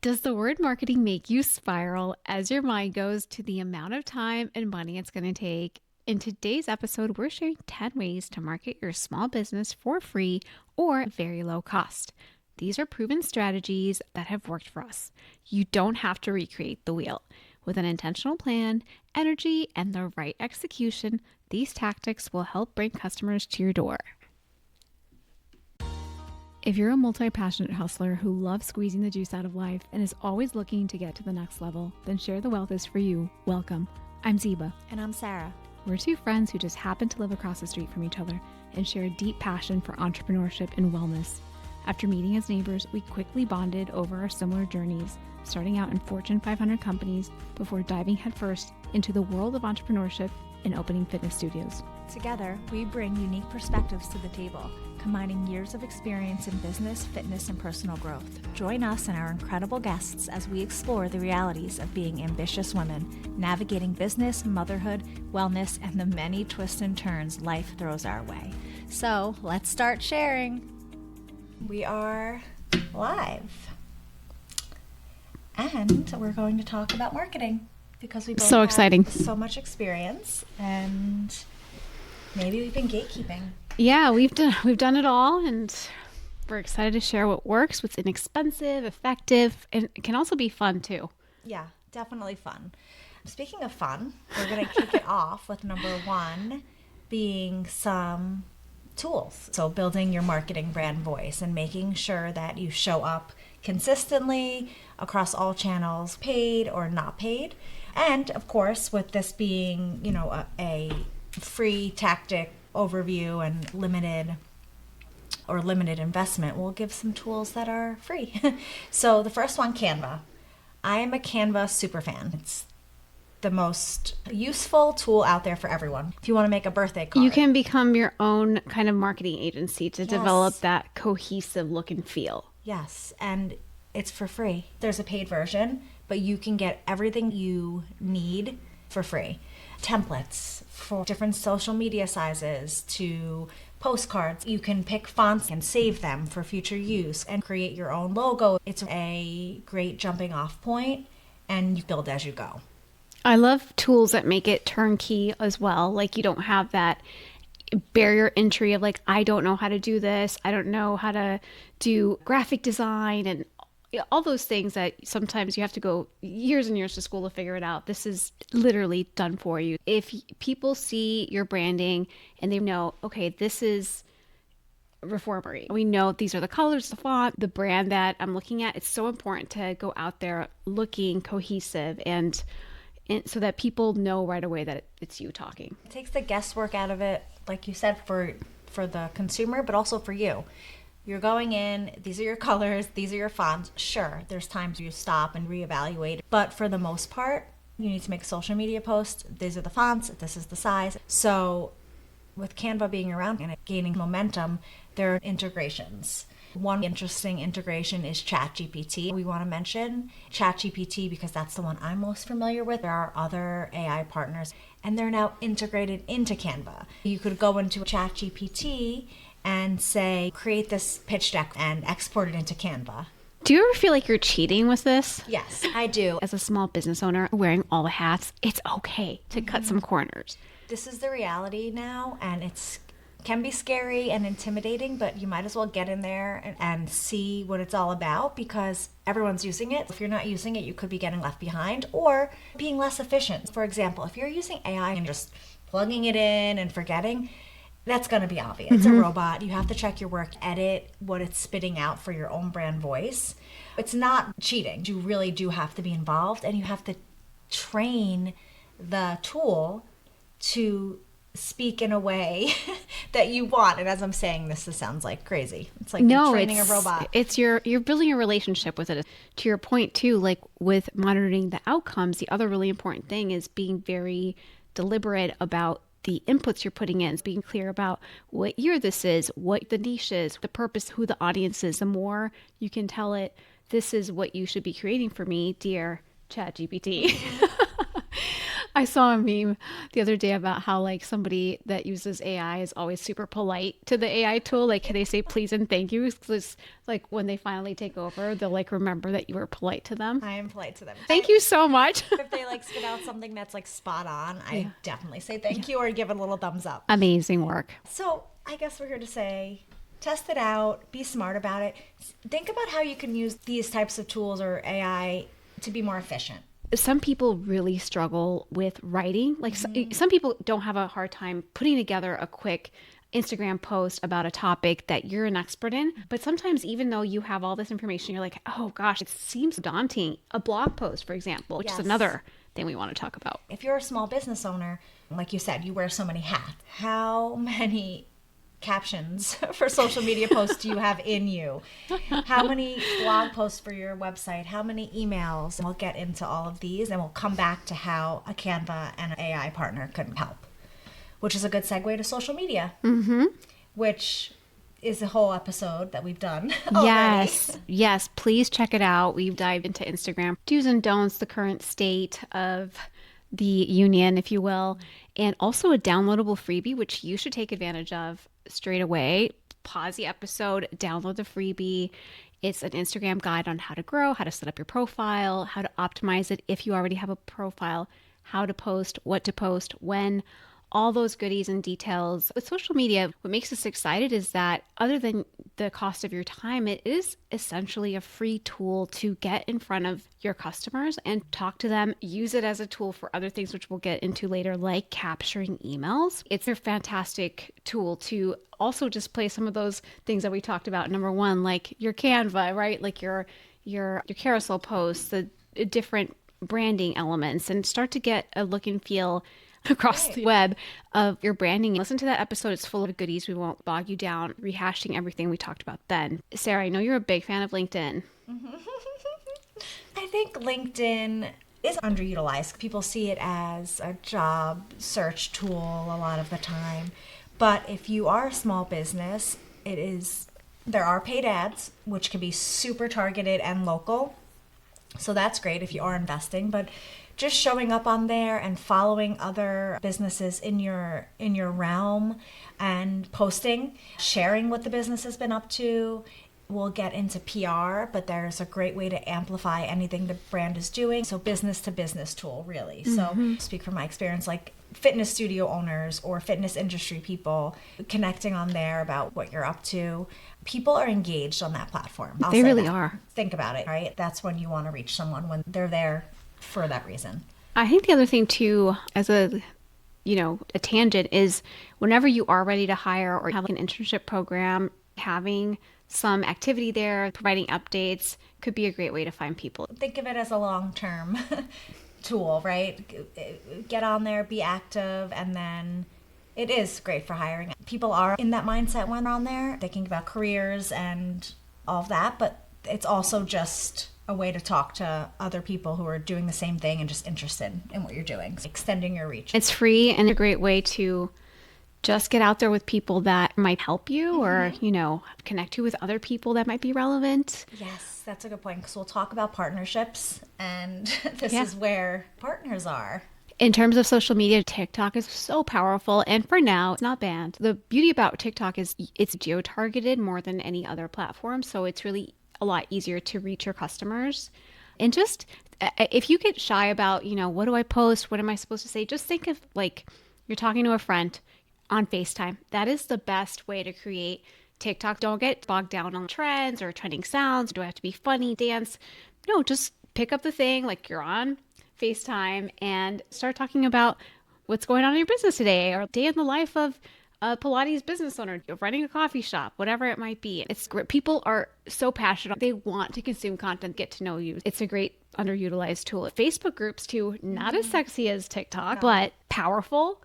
Does the word marketing make you spiral as your mind goes to the amount of time and money it's going to take? In today's episode, we're sharing 10 ways to market your small business for free or very low cost. These are proven strategies that have worked for us. You don't have to recreate the wheel. With an intentional plan, energy, and the right execution, these tactics will help bring customers to your door. If you're a multi-passionate hustler who loves squeezing the juice out of life and is always looking to get to the next level, then Share the Wealth is for you. Welcome. I'm Ziba. And I'm Sarah. We're two friends who just happen to live across the street from each other and share a deep passion for entrepreneurship and wellness. After meeting as neighbors, we quickly bonded over our similar journeys, starting out in Fortune 500 companies before diving headfirst into the world of entrepreneurship and opening fitness studios. Together, we bring unique perspectives to the table, combining years of experience in business, fitness, and personal growth. Join us and our incredible guests as we explore the realities of being ambitious women, navigating business, motherhood, wellness, and the many twists and turns life throws our way. So let's start sharing. We are live. And we're going to talk about marketing because we both So have exciting. so much experience, and maybe we've been gatekeeping. Yeah, we've done it all, and we're excited to share what works, what's inexpensive, effective, and it can also be fun too. Yeah, definitely fun. Speaking of fun, we're going to kick it off with number one being some tools. So building your marketing brand voice and making sure that you show up consistently across all channels, paid or not paid. And of course, with this being, a free tactic overview and limited investment, we'll give some tools that are free. So the first one, Canva. I am a Canva super fan. It's the most useful tool out there for everyone. If you want to make a birthday card, You can become your own kind of marketing agency to Yes. develop that cohesive look and feel. Yes, and it's for free. There's a paid version, but you can get everything you need for free. Templates for different social media sizes to postcards. You can pick fonts and save them for future use and create your own logo. It's a great jumping off point, and you build as you go. I love tools that make it turnkey as well. Like you don't have that barrier entry of like, I don't know how to do this. I don't know how to do graphic design and all those things that sometimes you have to go years and years to school to figure it out. This is literally done for you. If people see your branding and they know, okay, this is Reformery. We know these are the colors, the font, the brand that I'm looking at. It's so important to go out there looking cohesive and so that people know right away that it's you talking. It takes the guesswork out of it, like you said, for the consumer, but also for you. You're going in, these are your colors, these are your fonts. Sure, there's times you stop and reevaluate, but for the most part, you need to make a social media post. These are the fonts, this is the size. So with Canva being around and it gaining momentum, there are integrations. One interesting integration is ChatGPT. We want to mention ChatGPT because that's the one I'm most familiar with. There are other AI partners, and they're now integrated into Canva. You could go into ChatGPT and say, create this pitch deck and export it into Canva. Do you ever feel like you're cheating with this? Yes, I do. As a small business owner wearing all the hats, it's okay to cut some corners. This is the reality now, and can be scary and intimidating, but you might as well get in there and see what it's all about because everyone's using it. If you're not using it, you could be getting left behind or being less efficient. For example, if you're using AI and just plugging it in and forgetting, that's going to be obvious. It's a robot. You have to check your work, edit what it's spitting out for your own brand voice. It's not cheating. You really do have to be involved, and you have to train the tool to speak in a way that you want. And as I'm saying this sounds like crazy. It's like you're training a robot. It's you're building a relationship with it. To your point too, like with monitoring the outcomes, the other really important thing is being very deliberate about the inputs you're putting in, being clear about what year this is, what the niche is, the purpose, who the audience is. The more you can tell it, this is what you should be creating for me, dear ChatGPT. I saw a meme the other day about how like somebody that uses AI is always super polite to the AI tool. Like they say please and thank you. 'Cause, like when they finally take over, they'll like remember that you were polite to them. I am polite to them. Thank you so much. If they like spit out something that's like spot on, I definitely say thank you or give it a little thumbs up. Amazing work. So I guess we're here to say, test it out, be smart about it. Think about how you can use these types of tools or AI to be more efficient. Some people really struggle with writing. Like some people don't have a hard time putting together a quick Instagram post about a topic that you're an expert in. But sometimes, even though you have all this information, you're like, oh gosh, it seems daunting. A blog post, for example, which is another thing we want to talk about. If you're a small business owner, like you said, you wear so many hats. How many captions for social media posts do you have in you? How many blog posts for your website? How many emails? And we'll get into all of these and we'll come back to how a Canva and an AI partner can help, which is a good segue to social media, which is a whole episode that we've done already. Yes, please check it out. We've dived into Instagram do's and don'ts, the current state of the union, if you will, and also a downloadable freebie, which you should take advantage of straight away. Pause the episode, download the freebie. It's an Instagram guide on how to grow, how to set up your profile, how to optimize it if you already have a profile, how to post, what to post, when, all those goodies and details. With social media, what makes us excited is that other than the cost of your time, it is essentially a free tool to get in front of your customers and talk to them. Use it as a tool for other things, which we'll get into later, like capturing emails. It's a fantastic tool to also display some of those things that we talked about. Number one, like your Canva, right? Like your carousel posts, the different branding elements, and start to get a look and feel across the web of your branding. Listen to that episode. It's full of goodies. We won't bog you down rehashing everything we talked about then. Sarah, I know you're a big fan of LinkedIn. I think LinkedIn is underutilized. People see it as a job search tool a lot of the time. But if you are a small business, there are paid ads, which can be super targeted and local. So that's great if you are investing, but just showing up on there and following other businesses in your realm and posting, sharing what the business has been up to. We'll get into PR, but there's a great way to amplify anything the brand is doing. So business to business tool, really. So speak from my experience, like fitness studio owners or fitness industry people, connecting on there about what you're up to. People are engaged on that platform. They really are. Think about it, right? That's when you want to reach someone, when they're there for that reason. I think the other thing too, as a tangent, is whenever you are ready to hire or have like an internship program, having some activity there, providing updates could be a great way to find people. Think of it as a long-term tool, right? Get on there, be active, and then it is great for hiring. People are in that mindset when on there, thinking about careers and all of that, but it's also just a way to talk to other people who are doing the same thing and just interested in what you're doing, extending your reach. It's free and a great way to just get out there with people that might help you or, connect you with other people that might be relevant. Yes, that's a good point, because we'll talk about partnerships, and this is where partners are. In terms of social media, TikTok is so powerful, and for now, it's not banned. The beauty about TikTok is it's geo-targeted more than any other platform, so it's really a lot easier to reach your customers. And just, if you get shy about, what do I post? What am I supposed to say? Just think of like you're talking to a friend on FaceTime. That is the best way to create TikTok. Don't get bogged down on trends or trending sounds. Do I have to be funny, dance? No, just pick up the thing like you're on FaceTime and start talking about what's going on in your business today, or day in the life of a Pilates business owner, running a coffee shop, whatever it might be. It's great. People are so passionate. They want to consume content, get to know you. It's a great underutilized tool. Facebook groups too, not as sexy as TikTok, but powerful.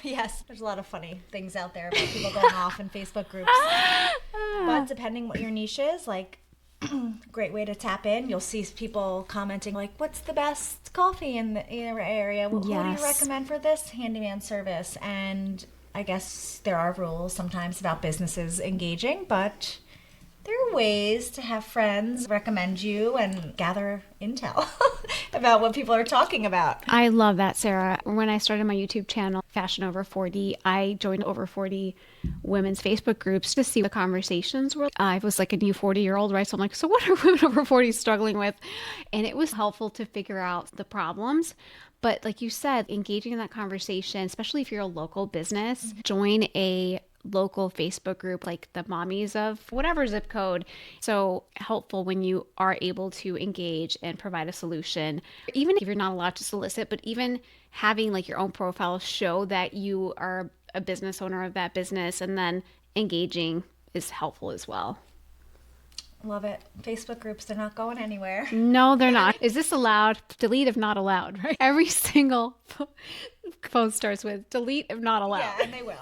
Yes, there's a lot of funny things out there about people going off in Facebook groups. But depending what your niche is, like, great way to tap in. You'll see people commenting like, what's the best coffee in the area? Who do you recommend for this handyman service? And I guess there are rules sometimes about businesses engaging, but There are ways to have friends recommend you and gather intel about what people are talking about. I love that, Sarah. When I started my YouTube channel, Fashion Over 40, I joined over 40 women's Facebook groups to see the conversations were. I was like a new 40-year-old, right? So I'm like, so what are women over 40 struggling with? And it was helpful to figure out the problems. But like you said, engaging in that conversation, especially if you're a local business, join a local Facebook group like the Mommies of whatever zip code. So helpful when you are able to engage and provide a solution, even if you're not allowed to solicit, but even having like your own profile show that you are a business owner of that business and then engaging is helpful as well. Love it. Facebook groups, they're not going anywhere. No, they're not. Is this allowed? Delete if not allowed, right? Every single post starts with delete if not allowed. Yeah, and they will.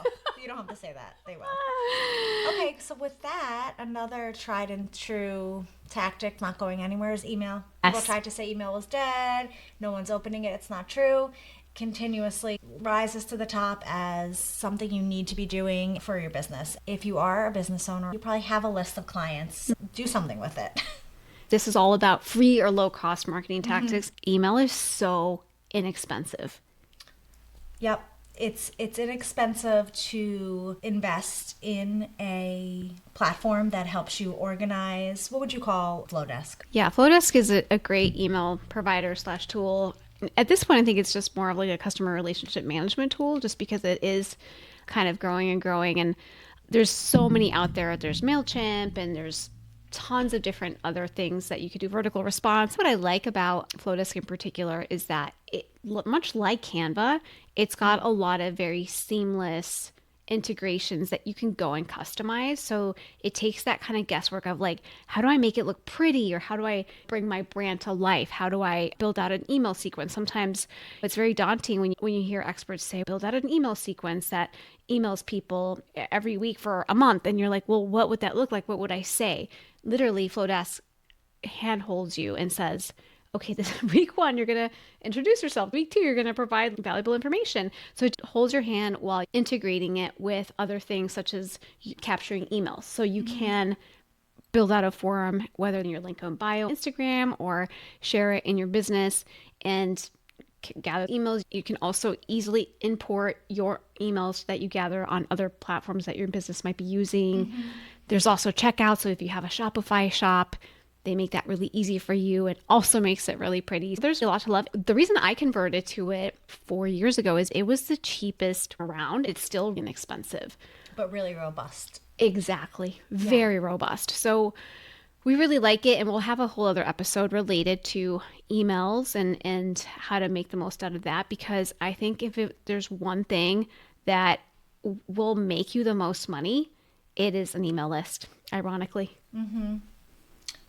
You don't have to say that. They will. Okay, so with that, another tried and true tactic not going anywhere is email. People tried to say email was dead. No one's opening it. It's not true. Continuously rises to the top as something you need to be doing for your business. If you are a business owner, you probably have a list of clients. Do something with it. This is all about free or low cost marketing tactics. Email is so inexpensive. Yep. It's inexpensive to invest in a platform that helps you organize. What would you call Flowdesk? Yeah, Flowdesk is a great email provider / tool. At this point, I think it's just more of like a customer relationship management tool, just because it is kind of growing and growing. And there's so many out there. There's MailChimp and there's tons of different other things that you could do. Vertical response. What I like about Flowdesk in particular is that it, much like Canva, it's got a lot of very seamless integrations that you can go and customize. So it takes that kind of guesswork of like, how do I make it look pretty? Or how do I bring my brand to life? How do I build out an email sequence? Sometimes it's very daunting when you hear experts say, build out an email sequence that emails people every week for a month. And you're like, well, what would that look like? What would I say? Literally, Flowdesk handholds you and says, okay, this week 1, you're going to introduce yourself. Week 2, you're going to provide valuable information. So it holds your hand while integrating it with other things such as capturing emails. So you can build out a forum, whether in your link on bio, Instagram, or share it in your business and gather emails. You can also easily import your emails that you gather on other platforms that your business might be using. There's also checkout. So if you have a Shopify shop, they make that really easy for you. It also makes it really pretty. There's a lot to love. The reason I converted to it 4 years ago is it was the cheapest around. It's still inexpensive. But really robust. Exactly. Very robust. So we really like it. And we'll have a whole other episode related to emails and how to make the most out of that. Because I think if there's one thing that will make you the most money, it is an email list, ironically.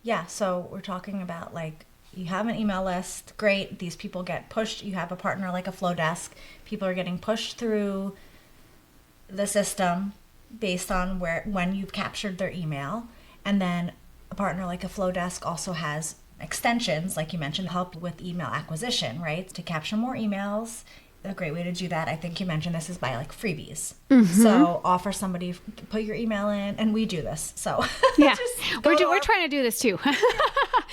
Yeah, so we're talking about like you have an email list, great. These people get pushed. You have a partner like a Flowdesk. People are getting pushed through the system based on when you've captured their email. And then a partner like a Flowdesk also has extensions, like you mentioned, help with email acquisition, right? To capture more emails. A great way to do that, I think you mentioned this, is by like freebies. So offer somebody, put your email in, and we do this. So yeah, we're trying to do this too.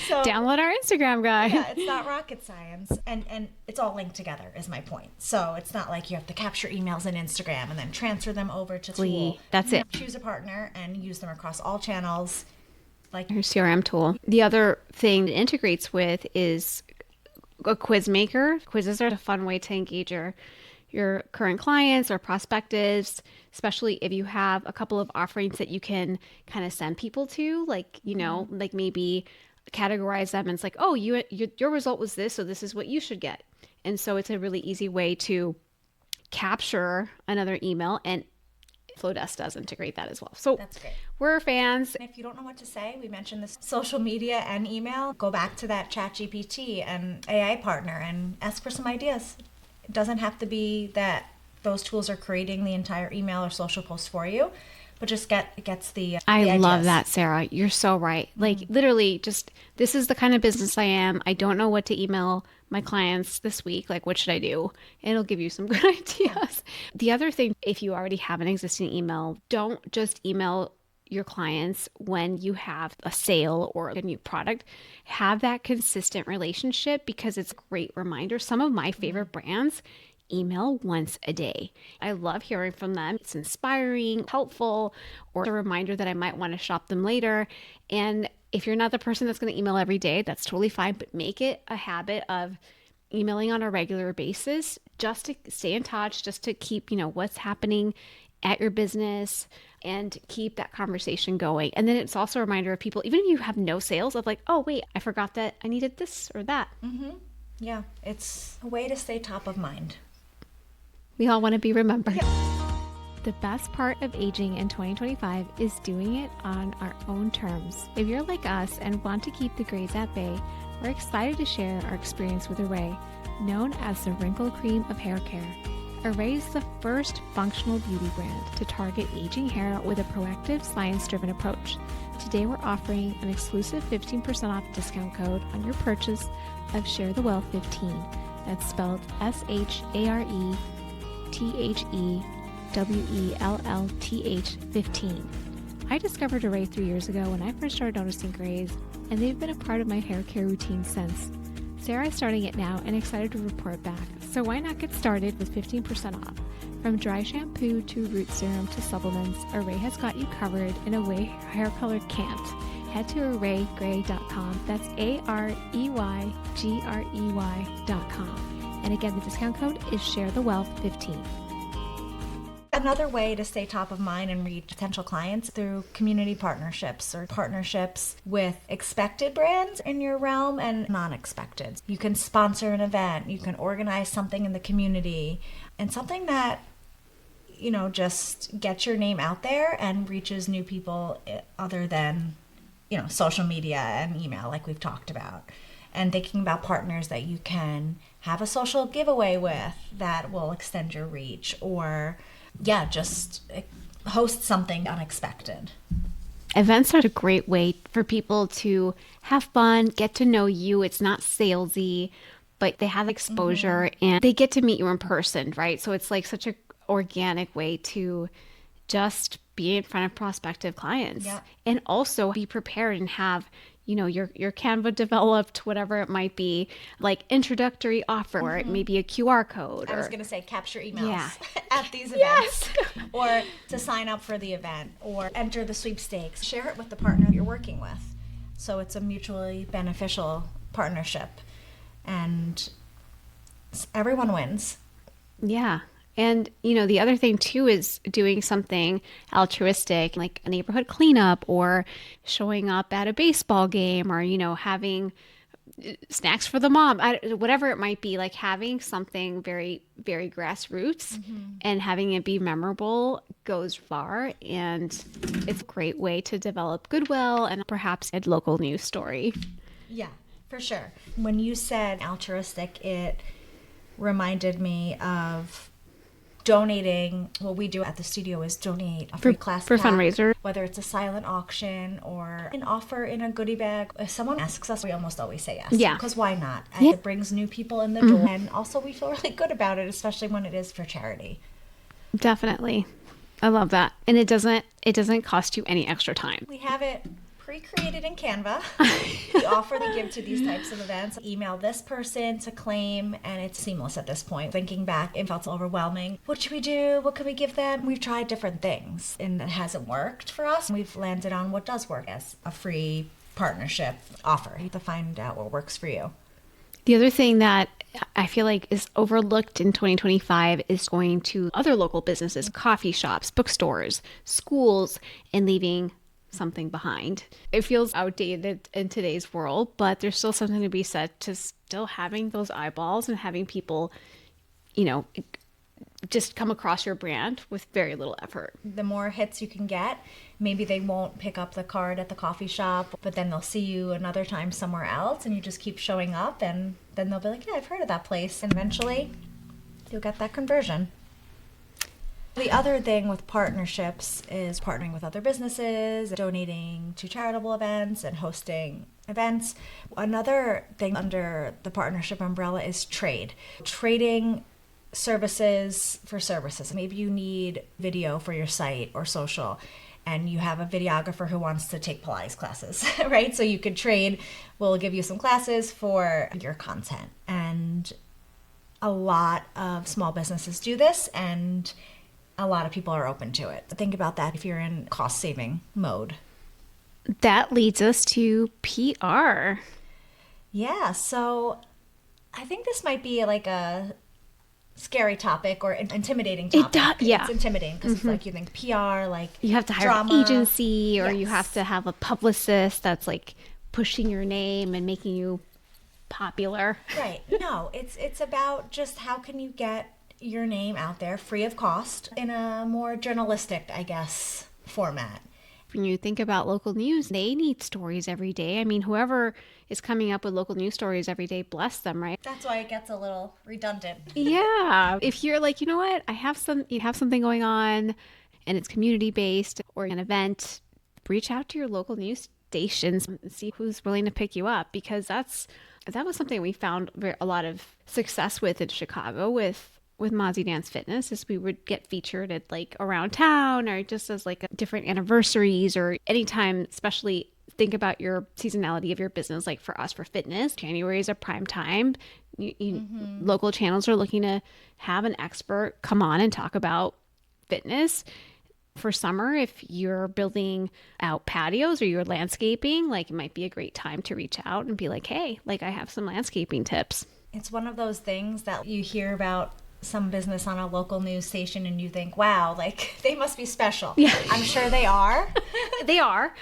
So, download our Instagram guy. Yeah, it's not rocket science, and it's all linked together is my point. So it's not like you have to capture emails in Instagram and then transfer them over to Tool. That's it. Choose a partner and use them across all channels. Like your CRM tool. The other thing it integrates with is a quiz maker. Quizzes are a fun way to engage your current clients or prospectives, especially if you have a couple of offerings that you can kind of send people to, like, you know, like maybe categorize them and it's like, oh, your result was this, so this is what you should get. And so it's a really easy way to capture another email, and Flowdesk does integrate that as well. So that's great. We're fans. If you don't know what to say, we mentioned this social media and email. Go back to that ChatGPT and AI partner and ask for some ideas. It doesn't have to be that those tools are creating the entire email or social post for you, but just gets the I love that, Sarah. You're so right. Like literally just, this is the kind of business I am. I don't know what to email my clients this week. Like, what should I do? And it'll give you some good ideas. The other thing, if you already have an existing email, don't just email your clients when you have a sale or a new product. Have that consistent relationship because it's a great reminder. Some of my favorite brands email once a day. I love hearing from them. It's inspiring, helpful, or a reminder that I might want to shop them later. And if you're not the person that's going to email every day, that's totally fine, but make it a habit of emailing on a regular basis just to stay in touch, just to keep, what's happening at your business and keep that conversation going. And then it's also a reminder of people, even if you have no sales, of like, oh, wait, I forgot that I needed this or that. Mm-hmm. Yeah, it's a way to stay top of mind. We all want to be remembered. Yeah. The best part of aging in 2025 is doing it on our own terms. If you're like us and want to keep the grays at bay, we're excited to share our experience with Array, known as the wrinkle cream of hair care. Array is the first functional beauty brand to target aging hair with a proactive, science-driven approach. Today we're offering an exclusive 15% off discount code on your purchase of Share the Wealth 15. That's spelled ShareTheWealth 15. I discovered Array 3 years ago when I first started noticing grays, and they've been a part of my hair care routine since. Sarah is starting it now and excited to report back, so why not get started with 15% off? From dry shampoo to root serum to supplements, Array has got you covered in a way hair color can't. Head to ArrayGray.com, that's AreyGrey.com. And again, the discount code is ShareTheWealth15. Another way to stay top of mind and reach potential clients through community partnerships or partnerships with expected brands in your realm and non-expected. You can sponsor an event, you can organize something in the community, and something that, just gets your name out there and reaches new people other than, social media and email like we've talked about. And thinking about partners that you can have a social giveaway with that will extend your reach, or just host something unexpected. Events are a great way for people to have fun, get to know you. It's not salesy, but they have exposure and they get to meet you in person, right? So it's like such an organic way to just be in front of prospective clients. Yeah. And also be prepared and have your Canva developed, whatever it might be, like introductory offer, or maybe a QR code. I was going to say capture emails Yeah. at these events, or to sign up for the event, or enter the sweepstakes. Share it with the partner you're working with. So it's a mutually beneficial partnership, and everyone wins. Yeah. And, the other thing too is doing something altruistic, like a neighborhood cleanup or showing up at a baseball game, or, having snacks for the mom, whatever it might be, like having something very, very grassroots and having it be memorable goes far. And it's a great way to develop goodwill and perhaps a local news story. Yeah, for sure. When you said altruistic, it reminded me of donating. What we do at the studio is donate a free class for pack, fundraiser, whether it's a silent auction or an offer in a goodie bag. If someone asks us, we almost always say yes. Yeah, because why not? And it brings new people in the door, and also we feel really good about it, especially when it is for charity. Definitely. I love that. And it doesn't cost you any extra time. We have it pre-created in Canva. The offer they give to these types of events, email this person to claim, and it's seamless at this point. Thinking back, it felt overwhelming. What should we do? What could we give them? We've tried different things, and it hasn't worked for us. We've landed on what does work as a free partnership offer. You have to find out what works for you. The other thing that I feel like is overlooked in 2025 is going to other local businesses, coffee shops, bookstores, schools, and leaving something behind. It feels outdated in today's world, but there's still something to be said to still having those eyeballs and having people, just come across your brand with very little effort. The more hits you can get, maybe they won't pick up the card at the coffee shop, but then they'll see you another time somewhere else, and you just keep showing up, and then they'll be like, yeah, I've heard of that place. And eventually you'll get that conversion. The other thing with partnerships is partnering with other businesses, donating to charitable events, and hosting events. Another thing under the partnership umbrella is trading services for services. Maybe you need video for your site or social, and you have a videographer who wants to take Pilates classes, right? So you could trade, we'll give you some classes for your content. And a lot of small businesses do this, and a lot of people are open to it. Think about that if you're in cost saving mode. That leads us to PR. Yeah, so I think this might be like a scary topic or intimidating topic. Yeah. It's intimidating because it's like you think PR, like You have to hire drama. an agency, or you Yes. have to have a publicist that's like pushing your name and making you popular. Right. No, it's about just how can you get your name out there free of cost in a more journalistic, I guess, format. When you think about local news, they need stories every day. I mean, whoever is coming up with local news stories every day, bless them, right? That's why it gets a little redundant. Yeah. If you're like, you know what, you have something going on and it's community based or an event, reach out to your local news stations and see who's willing to pick you up, because that was something we found a lot of success with in Chicago with Mozzie Dance Fitness, is we would get featured at like around town or just as like different anniversaries or anytime, especially think about your seasonality of your business. Like for us, for fitness, January is a prime time. Local channels are looking to have an expert come on and talk about fitness. For summer, if you're building out patios or you're landscaping, like it might be a great time to reach out and be like, hey, like I have some landscaping tips. It's one of those things that you hear about some business on a local news station and you think, wow, like they must be special. Yeah. I'm sure they are. They are.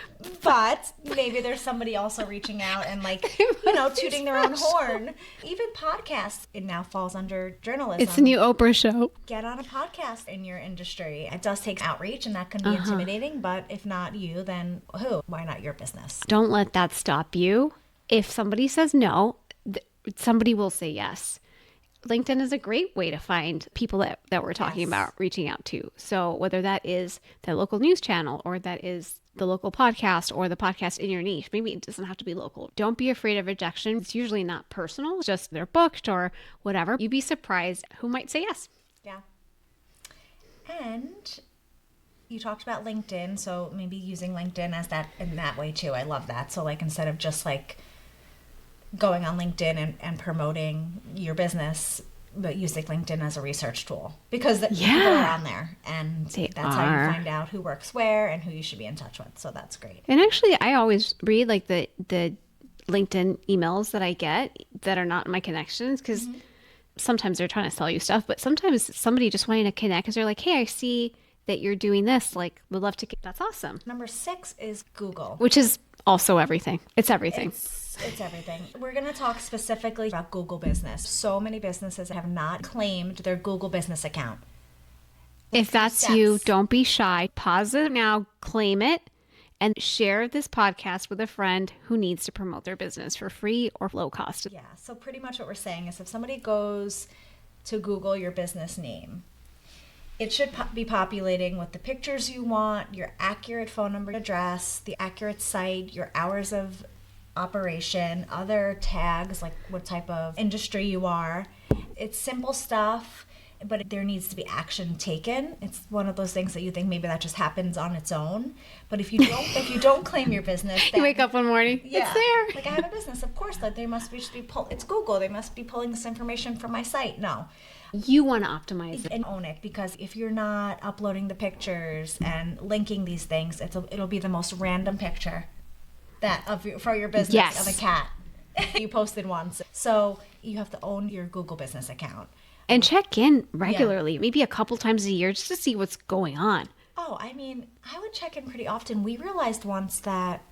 But maybe there's somebody also reaching out and like, tooting their own horn. Even podcasts, it now falls under journalism. It's the new Oprah show. Get on a podcast in your industry. It does take outreach and that can be intimidating, but if not you, then who? Why not your business? Don't let that stop you. If somebody says no, somebody will say yes. LinkedIn is a great way to find people that we're talking about reaching out to. So whether that is the local news channel or that is the local podcast or the podcast in your niche, maybe it doesn't have to be local. Don't be afraid of rejection. It's usually not personal, it's just they're booked or whatever. You'd be surprised who might say yes. Yeah. And you talked about LinkedIn, so maybe using LinkedIn as that in that way too. I love that. So like instead of just like going on LinkedIn and promoting your business, but using LinkedIn as a research tool, because people are on there and that's how you find out who works where and who you should be in touch with. So that's great. And actually, I always read like the LinkedIn emails that I get that are not my connections, because sometimes they're trying to sell you stuff, but sometimes somebody just wanting to connect because they're like, hey, I see that you're doing this. Like, would love to. That's awesome. Number 6 is Google, Which is also everything. It's everything. It's everything. We're going to talk specifically about Google Business. So many businesses have not claimed their Google Business account. If that's you, don't be shy. Pause it now, claim it, and share this podcast with a friend who needs to promote their business for free or low cost. Yeah. So pretty much what we're saying is if somebody goes to Google your business name, it should be populating with the pictures you want, your accurate phone number, address, the accurate site, your hours of operation, other tags like what type of industry you are. It's simple stuff, but there needs to be action taken. It's one of those things that you think maybe that just happens on its own. But if you don't claim your business, then, You wake up one morning, it's there. Like I have a business, of course that they must be it's Google. They must be pulling this information from my site. No. You want to optimize it. And own it, because if you're not uploading the pictures and linking these things, it'll be the most random picture for your business of a cat you posted once. So you have to own your Google Business account and check in regularly, maybe a couple times a year, just to see what's going on. Oh, I mean, I would check in pretty often. We realized once that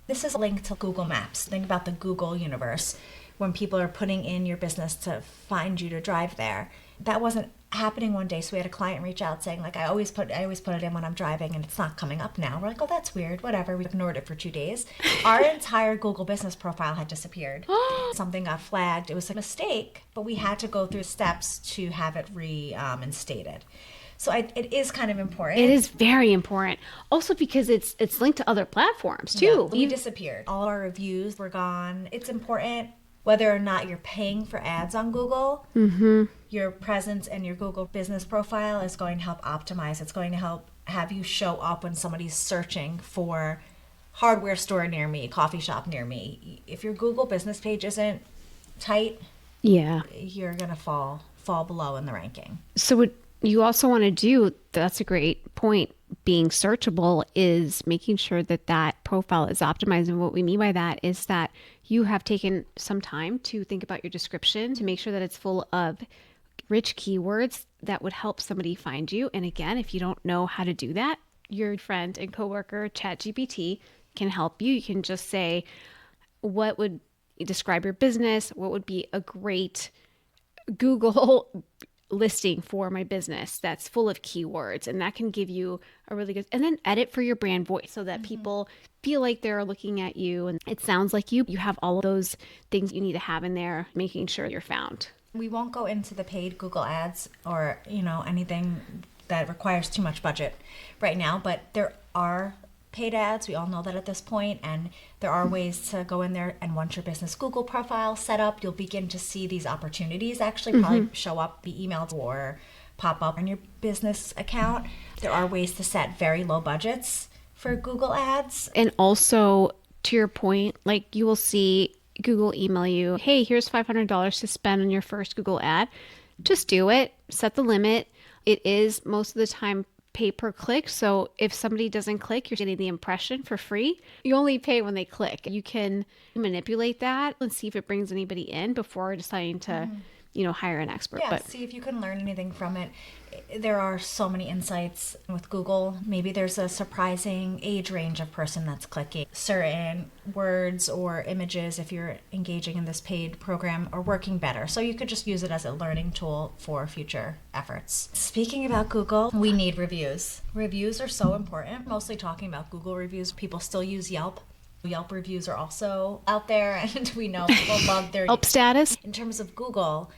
this is linked to Google Maps. Think about the Google universe. When people are putting in your business to find you to drive there, that wasn't happening one day. So we had a client reach out saying, like, I always put it in when I'm driving and it's not coming up now. We're like, oh, that's weird. Whatever. We ignored it for 2 days. Our entire Google business profile had disappeared. Something got flagged. It was a mistake, but we had to go through steps to have it reinstated. So it is kind of important. It is very important. Also because it's linked to other platforms too. Yeah, we disappeared. All our reviews were gone. It's important whether or not you're paying for ads on Google. Your presence and your Google business profile is going to help optimize. It's going to help have you show up when somebody's searching for hardware store near me, coffee shop near me. If your Google business page isn't tight, Yeah. you're gonna fall below in the ranking. So what you also want to do, that's a great point, being searchable, is making sure that that profile is optimized. And what we mean by that is that you have taken some time to think about your description to make sure that it's full of rich keywords that would help somebody find you. And again, if you don't know how to do that, your friend and coworker ChatGPT can help you. You can just say, what would describe your business? What would be a great Google listing for my business that's full of keywords? And that can give you a really good, and then edit for your brand voice so that people feel like they're looking at you and it sounds like you have all of those things you need to have in there, making sure you're found. We won't go into the paid Google ads or, anything that requires too much budget right now, but there are paid ads. We all know that at this point, and there are ways to go in there, and once your business Google profile set up, you'll begin to see these opportunities actually probably show up, be emailed or pop up on your business account. There are ways to set very low budgets for Google ads. And also, to your point, like you will see Google email you, hey, here's $500 to spend on your first Google ad. Just do it. Set the limit. It is most of the time pay per click. So if somebody doesn't click, you're getting the impression for free. You only pay when they click. You can manipulate that and see if it brings anybody in before deciding to, hire an expert. Yeah, But see if you can learn anything from it. There are so many insights with Google. Maybe there's a surprising age range of person that's clicking. Certain words or images, if you're engaging in this paid program, are working better. So you could just use it as a learning tool for future efforts. Speaking about Google, we need reviews. Reviews are so important. Mostly talking about Google reviews. People still use Yelp. Yelp reviews are also out there, and we know people love their Yelp status. In terms of Google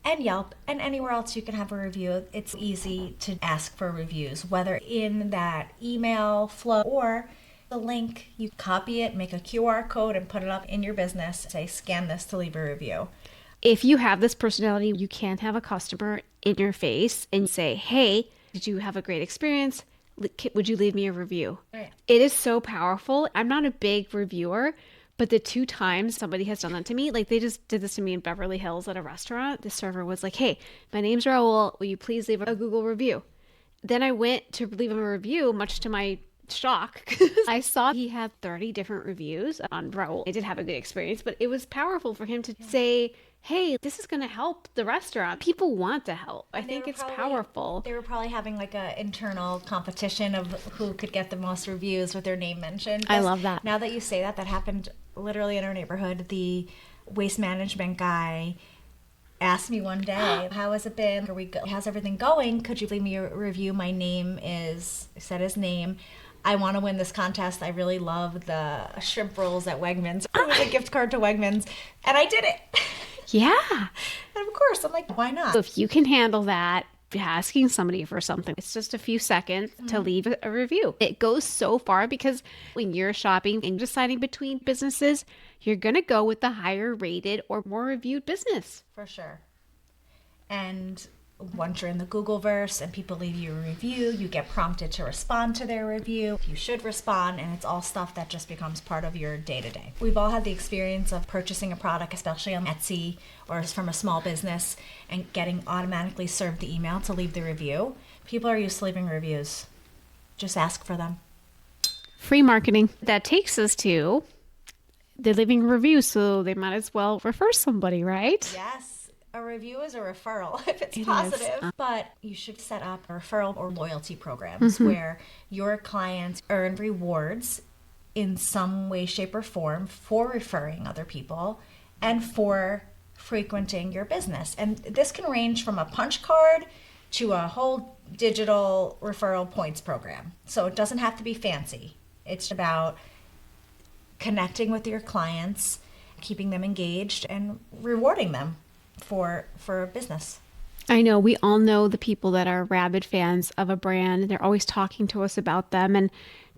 and Yelp and anywhere else you can have a review, it's easy to ask for reviews, whether in that email flow or the link, you copy it, make a QR code and put it up in your business, say scan this to leave a review. If you have this personality, you can have a customer in your face and say, hey, did you have a great experience? Would you leave me a review? Right. It is so powerful. I'm not a big reviewer, but the 2 times somebody has done that to me, like they just did this to me in Beverly Hills at a restaurant. The server was like, hey, my name's Raul. Will you please leave a Google review? Then I went to leave him a review, much to my shock, because I saw he had 30 different reviews on Raul. I did have a good experience, but it was powerful for him to say, hey, this is going to help the restaurant. People want to help. I think it's powerful. They were probably having like an internal competition of who could get the most reviews with their name mentioned. I love that. Now that you say that, that happened literally in our neighborhood. The waste management guy asked me one day, how has it been? How's everything going? Could you leave me a review? My name is, I said his name. I want to win this contest. I really love the shrimp rolls at Wegmans. It was a gift card to Wegmans, and I did it. Yeah. And of course, I'm like, why not? So if you can handle that, asking somebody for something, it's just a few seconds to leave a review. It goes so far because when you're shopping and deciding between businesses, you're going to go with the higher rated or more reviewed business. For sure. And once you're in the Googleverse and people leave you a review, you get prompted to respond to their review. You should respond, and it's all stuff that just becomes part of your day-to-day. We've all had the experience of purchasing a product, especially on Etsy or from a small business, and getting automatically served the email to leave the review. People are used to leaving reviews. Just ask for them. Free marketing. That takes us to they're leaving reviews, so they might as well refer somebody, right? Yes. A review is a referral if it's positive, but you should set up a referral or loyalty programs where your clients earn rewards in some way, shape, or form for referring other people and for frequenting your business. And this can range from a punch card to a whole digital referral points program. So it doesn't have to be fancy. It's about connecting with your clients, keeping them engaged, and rewarding them for business. I know we all know the people that are rabid fans of a brand. They're always talking to us about them. And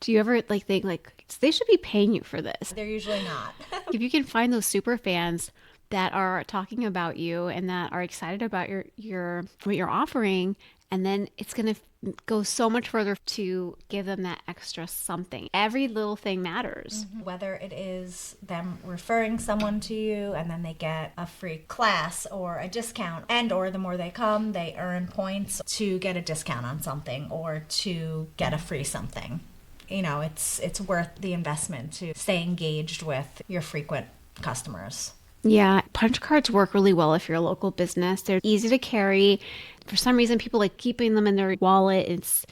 do you ever think they should be paying you for this? They're usually not. If you can find those super fans that are talking about you and that are excited about your what you're offering, and then it's going to goes so much further to give them that extra something. Every little thing matters. Whether it is them referring someone to you and then they get a free class or a discount, and or the more they come, they earn points to get a discount on something or to get a free something. You know, it's worth the investment to stay engaged with your frequent customers. Yeah, punch cards work really well if you're a local business. They're easy to carry. For some reason, people like keeping them in their wallet. It's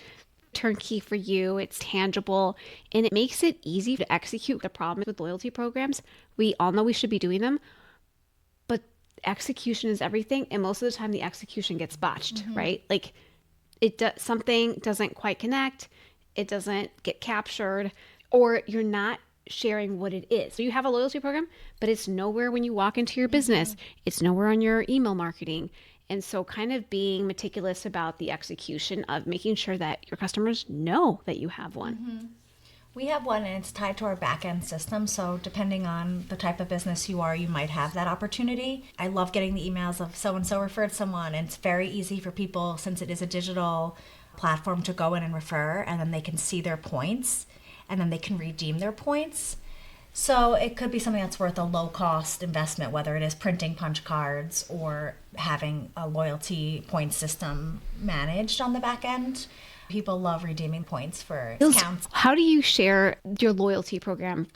turnkey for you. It's tangible. And it makes it easy to execute. The problem with loyalty programs, we all know we should be doing them, but execution is everything. And most of the time, the execution gets botched, right? Like something doesn't quite connect. It doesn't get captured, or you're not sharing what it is. So you have a loyalty program, but it's nowhere when you walk into your business. It's nowhere on your email marketing. And so kind of being meticulous about the execution of making sure that your customers know that you have one. We have one and it's tied to our back-end system. So depending on the type of business you are, you might have that opportunity. I love getting the emails of so-and-so referred someone. And it's very easy for people, since it is a digital platform, to go in and refer, and then they can see their points and then they can redeem their points. So it could be something that's worth a low-cost investment, whether it is printing punch cards or having a loyalty point system managed on the back end. People love redeeming points for discounts. How do you share your loyalty program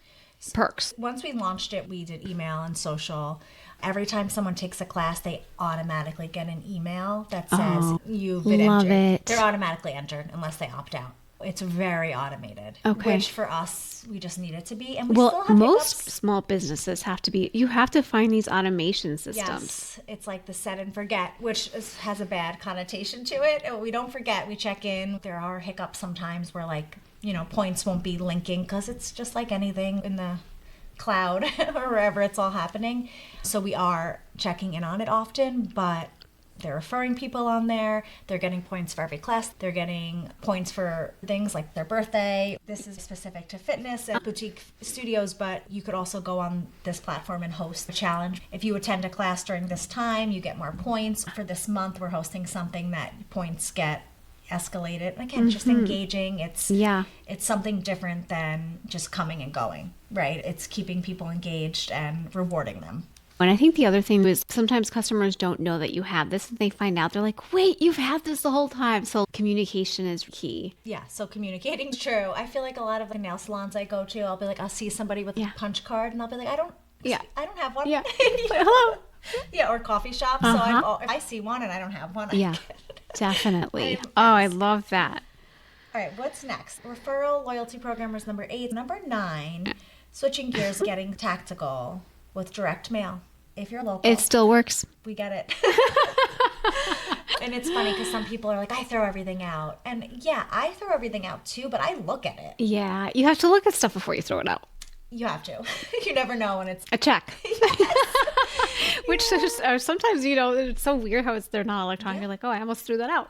perks? Once we launched it, we did email and social. Every time someone takes a class, they automatically get an email that says you've been love entered. it. They're automatically entered unless they opt out. It's very automated, Okay. which for us, we just need it to be. And we Well, still have most hiccups. small businesses have to be, you have to find these automation systems. Yes, it's like the set and forget, which has a bad connotation to it. We don't forget, we check in. There are hiccups sometimes where, like, you know, points won't be linking because it's just like anything in the cloud or wherever it's all happening. So we are checking in on it often, but they're referring people on there. They're getting points for every class. They're getting points for things like their birthday. This is specific to fitness and boutique studios, but you could also go on this platform and host a challenge. If you attend a class during this time, you get more points. For this month, we're hosting something that points get escalated. Again, just engaging. It's something different than just coming and going, right? It's keeping people engaged and rewarding them. And I think the other thing is sometimes customers don't know that you have this, and they find out, they're like, wait, you've had this the whole time. So communication is key. Yeah, so communicating is true. I feel like a lot of the nail salons I go to, I'll be like, I'll see somebody with a punch card and I'll be like, I don't have one. Yeah. Hello. Yeah, or coffee shop. So I see one and I don't have one. Yeah, definitely. I love that. All right, what's next? Referral loyalty program is number 8. Number 9, switching gears, getting tactical with direct mail. If you're local, It still works. we get it. And it's funny because some people are like, I throw everything out. And yeah, I throw everything out too, but I look at it. Yeah, you have to look at stuff before you throw it out. You have to. You never know when it's A check. Which is, sometimes, you know, it's so weird how they're not electronic. You're like, oh, I almost threw that out.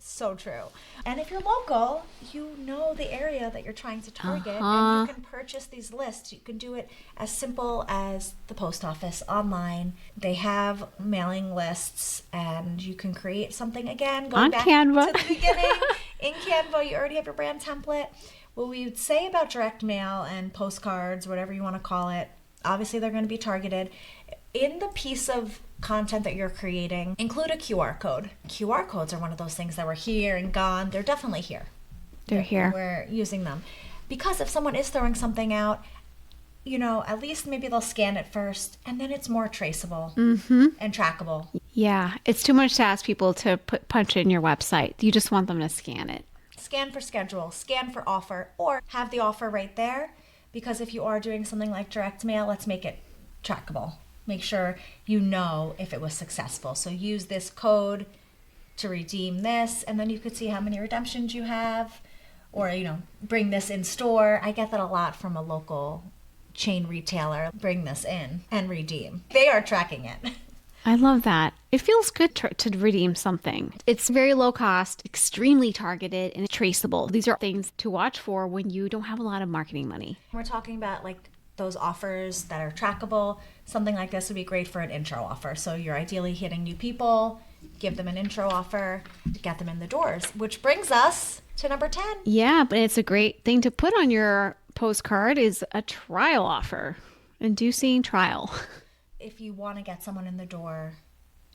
so true. And if you're local, you know the area that you're trying to target, and you can purchase these lists. You can do it as simple as the post office online. They have mailing lists, and you can create something again. Going On back Canva. to the beginning. In Canva, you already have your brand template. What we would say about direct mail and postcards, whatever you want to call it, obviously they're going to be targeted. In the piece of content that you're creating, include a QR code. QR codes are one of those things that were here and gone. They're definitely here. They're here. We're using them. Because if someone is throwing something out, you know, at least maybe they'll scan it first, and then it's more traceable and trackable. Yeah, it's too much to ask people to punch in your website. You just want them to scan it. Scan for schedule, scan for offer, or have the offer right there. Because if you are doing something like direct mail, let's make it trackable. Make sure you know if it was successful. So use this code to redeem this, and then you could see how many redemptions you have, or, you know, bring this in store. I get that a lot from a local chain retailer. Bring this in and redeem. They are tracking it. I love that. It feels good to redeem something. It's very low cost, extremely targeted, and traceable. These are things to watch for when you don't have a lot of marketing money. We're talking about like those offers that are trackable. Something like this would be great for an intro offer. So you're ideally hitting new people, give them an intro offer, get them in the doors, which brings us to number 10. Yeah, but it's a great thing to put on your postcard is a trial offer, inducing trial. If you want to get someone in the door,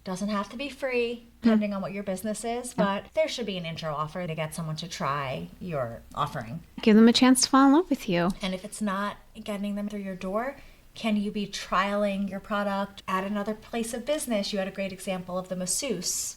doesn't have to be free, depending on what your business is, but there should be an intro offer to get someone to try your offering. Give them a chance to fall in love with you. And if it's not getting them through your door, can you be trialing your product at another place of business? You had a great example of the masseuse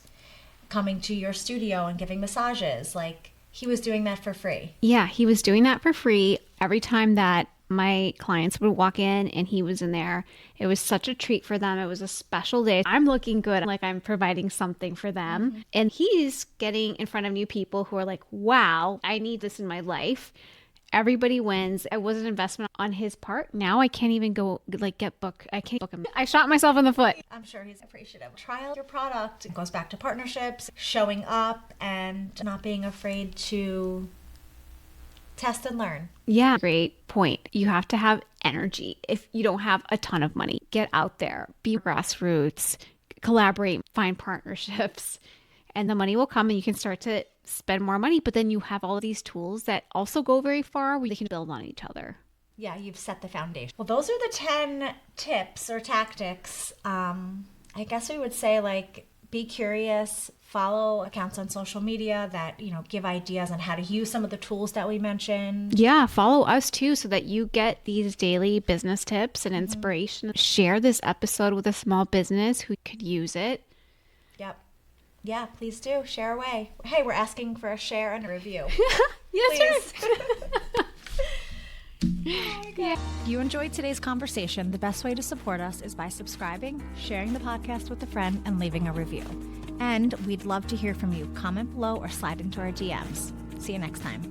coming to your studio and giving massages. Like, he was doing that for free. Yeah, he was doing that for free. Every time that my clients would walk in and he was in there, it was such a treat for them. It was a special day. I'm looking good, like I'm providing something for them. Mm-hmm. And he's getting in front of new people who are like, wow, I need this in my life. Everybody wins. It was an investment on his part. Now I can't even go get booked. I can't book him. I shot myself in the foot. I'm sure he's appreciative. Trial your product. It goes back to partnerships, showing up, and not being afraid to test and learn. Yeah, great point. You have to have energy. If you don't have a ton of money, get out there, be grassroots, collaborate, find partnerships, and the money will come and you can start to spend more money. But then you have all of these tools that also go very far where they can build on each other. Yeah, you've set the foundation. Well, those are the 10 tips or tactics. I guess we would say, like, be curious, follow accounts on social media that, give ideas on how to use some of the tools that we mentioned. Yeah, follow us too so that you get these daily business tips and inspiration. Share this episode with a small business who could use it. Yep. Yeah, please do. Share away. Hey, we're asking for a share and a review. Yes, Yeah. If you enjoyed today's conversation, the best way to support us is by subscribing, sharing the podcast with a friend, and leaving a review. And we'd love to hear from you. Comment below or slide into our DMs. See you next time.